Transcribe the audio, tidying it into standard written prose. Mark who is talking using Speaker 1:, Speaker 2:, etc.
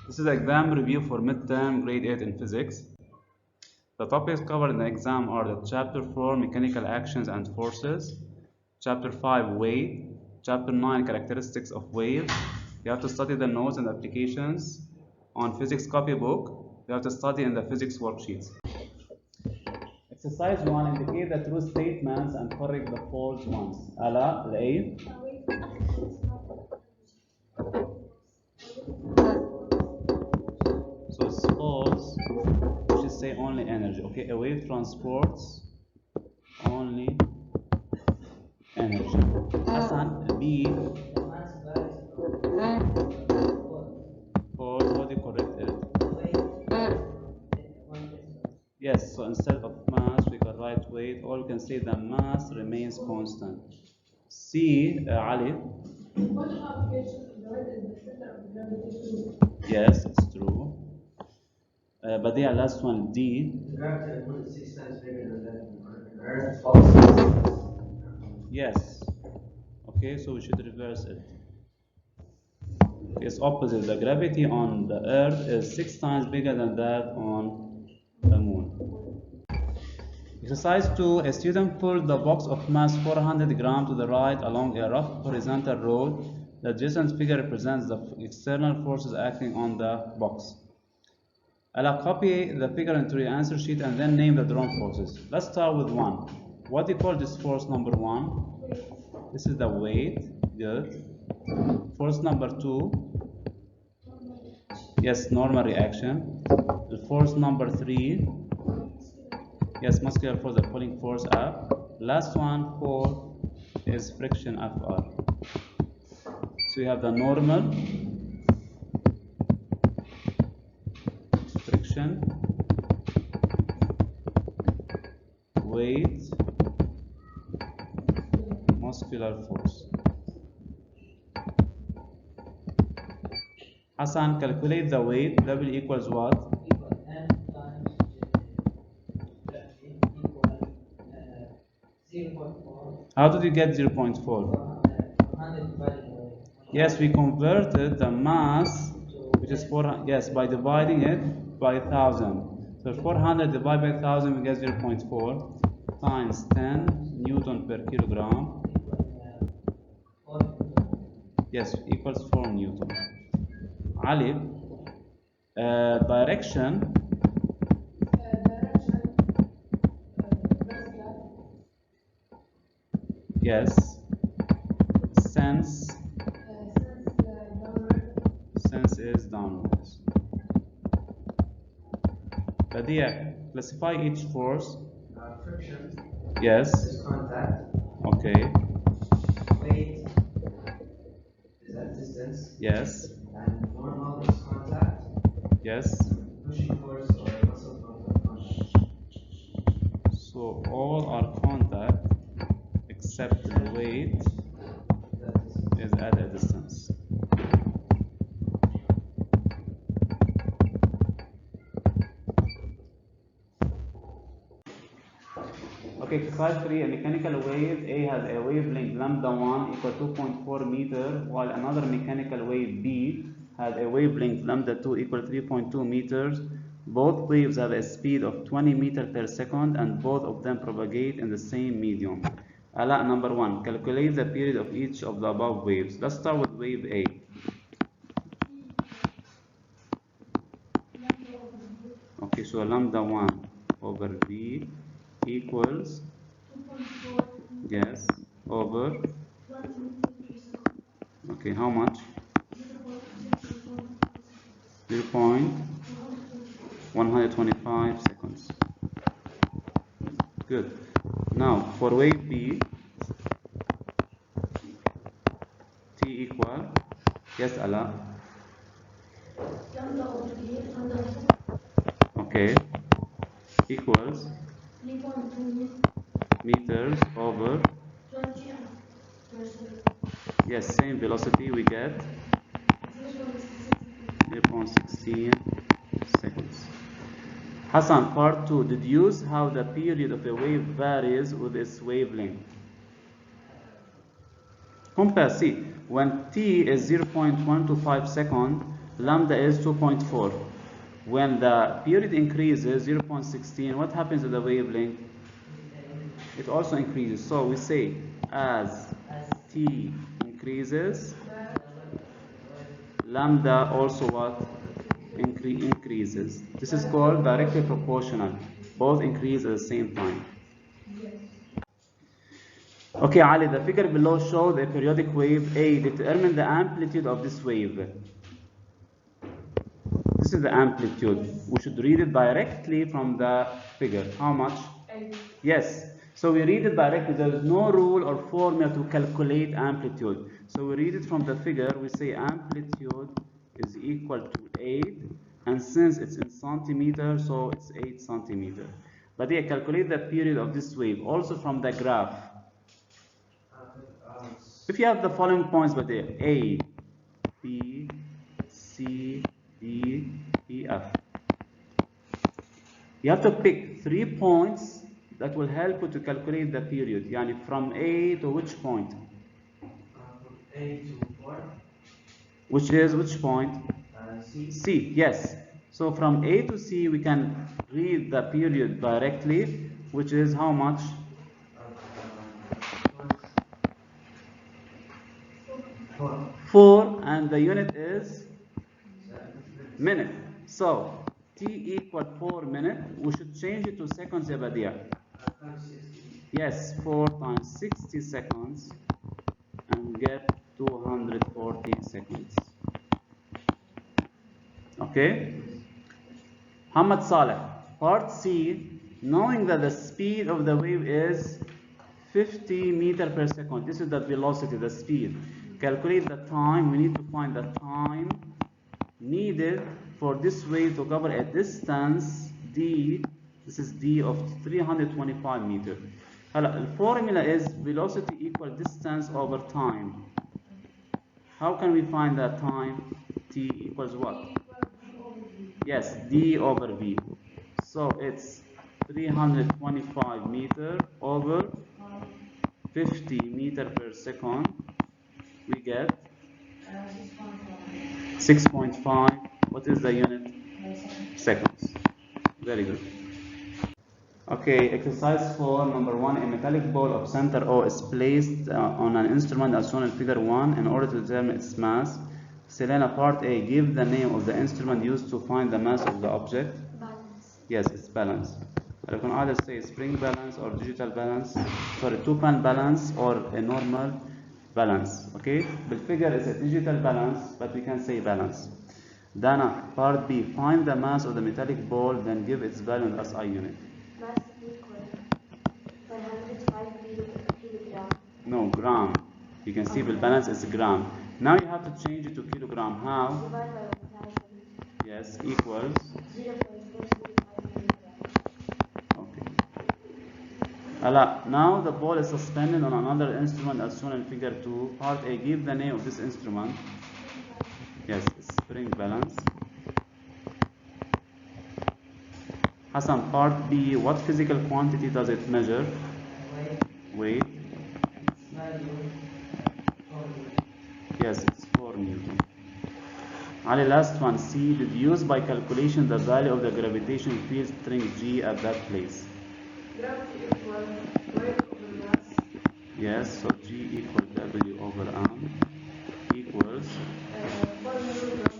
Speaker 1: This is exam review for midterm grade 8 in physics. The topics covered in the exam are the Chapter 4 Mechanical Actions and Forces, Chapter 5 Weight, Chapter 9 Characteristics of Waves. You have to study the notes and applications on physics copybook. You have to study in the physics worksheets. Exercise 1, indicate the true statements and correct the false ones. Ala, A. So it's false. We should say only energy. Okay, a wave transports only energy. Hassan, B. False. How do you correct it? Yes, so instead of mass, we can write weight, or we can say the mass remains constant. C, Ali. Yes, it's true. But the last one, D. Yes. Okay, so we should reverse it. It's opposite. The gravity on the Earth is 6 times bigger than that on the Moon. Exercise 2. A student pulled the box of mass 400 grams to the right along a rough horizontal road. The adjacent figure represents the external forces acting on the box. I'll copy the figure into your answer sheet and then name the drawn forces. Let's start with 1. What do you call this force number 1? This is the weight. Good. Force number 2. Yes, normal reaction. The force number 3. Yes, muscular force, the pulling force F. Last one, 4, is friction Fr. So we have the normal, friction, weight, muscular force. Hassan, calculate the weight. W equals what?
Speaker 2: M times equal 0.4.
Speaker 1: How did you get 0.4? Yes, we converted the mass, which is 400, yes, by dividing it by 1,000. So 400 divided by 1,000, we get 0.4 times 10 Newton per kilogram. Yes, equals 4 Newton. Ali, direction. Yes. Sense. Sense is downwards. Badia, classify each force.
Speaker 2: Friction.
Speaker 1: Yes.
Speaker 2: Is contact.
Speaker 1: Okay.
Speaker 2: Weight is at distance.
Speaker 1: Yes.
Speaker 2: And normal is contact.
Speaker 1: Yes.
Speaker 2: Pushing force or muscle contact.
Speaker 1: So all are contact except the weight is at a distance. Okay, exercise 3. A mechanical wave A has a wavelength lambda 1 equal 2.4 meter, while another mechanical wave B has a wavelength lambda 2 equal 3.2 meters. Both waves have a speed of 20 meters per second and both of them propagate in the same medium. Ala, number 1. Calculate the period of each of the above waves. Let's start with wave A. Okay, so lambda 1 over V equals, yes, over, okay, how much? 0.125 seconds. Good. Now, for wave B, T equal, yes, Allah. Okay, equals 3.2 meters over, yes, same velocity, we get 0.16 seconds. Hassan, part 2. Deduce how the period of a wave varies with its wavelength. Compare, see, when t is 0.125 seconds, lambda is 2.4. When the period increases 0.16, what happens to the wavelength? It also increases. So we say as t increases, lambda also what? Increases. This is called directly proportional. Both increase at the same time. Okay, Ali, the figure below shows a periodic wave A. Determine the amplitude of this wave. This is the amplitude. We should read it directly from the figure. How much?
Speaker 3: 8.
Speaker 1: Yes. So we read it directly. There is no rule or formula to calculate amplitude. So we read it from the figure. We say amplitude is equal to 8. And since it's in centimeter, so it's 8 centimeter. But yeah, calculate the period of this wave also from the graph. If you have the following points, but there A, B, C, D, E, F. You have to pick 3 points that will help you to calculate the period. Yani from A to which point?
Speaker 2: From A to 4.
Speaker 1: Which is which point?
Speaker 2: C.
Speaker 1: C, yes. So from A to C we can read the period directly, which is how much?
Speaker 2: 4.
Speaker 1: 4, and the unit is minute. So T equal 4 minute. We should change it to seconds, ya Badia. Yes, 4 times 60 seconds and get 240 seconds. Okay? Hamad Saleh, part C, knowing that the speed of the wave is 50 meter per second. This is the velocity, the speed. Calculate the time. We need to find the time needed for this wave to cover a distance d. This is d of 325 meter. The formula is velocity equal distance over time. How can we find that time? T equals what? Yes, d over v. So it's 325 meter over 50 meter per second. We get 6.5. What is the unit? Seconds. Very good. Okay, exercise 4, number 1. A metallic ball of center O is placed on an instrument as shown in figure 1 in order to determine its mass. Selena, part A, give the name of the instrument used to find the mass of the object.
Speaker 3: Balance.
Speaker 1: Yes, it's balance. You can either say spring balance or digital balance, sorry, two-pan balance or a normal balance. Okay, the figure is a digital balance, but we can say balance. Dana, part B, find the mass of the metallic ball, then give its value in SI unit.
Speaker 3: Mass equal 105 kilogram.
Speaker 1: No, gram. You can see the balance is gram. Now you have to change it to kilogram. How?
Speaker 3: Divided by 1000.
Speaker 1: Yes, equals.
Speaker 3: 0.435 kilogram.
Speaker 1: Okay. Now the ball is suspended on another instrument as shown in figure 2. Part A, give the name of this instrument. Yes, spring balance. Hassan, part B, what physical quantity does it measure? Weight. Yes, it's 4 Newton. Ali, last one, C, deduce by calculation the value of the gravitational field string G at that place.
Speaker 3: Gravity equal weight over mass.
Speaker 1: Yes, so G equal W over M equals
Speaker 3: 4 Newton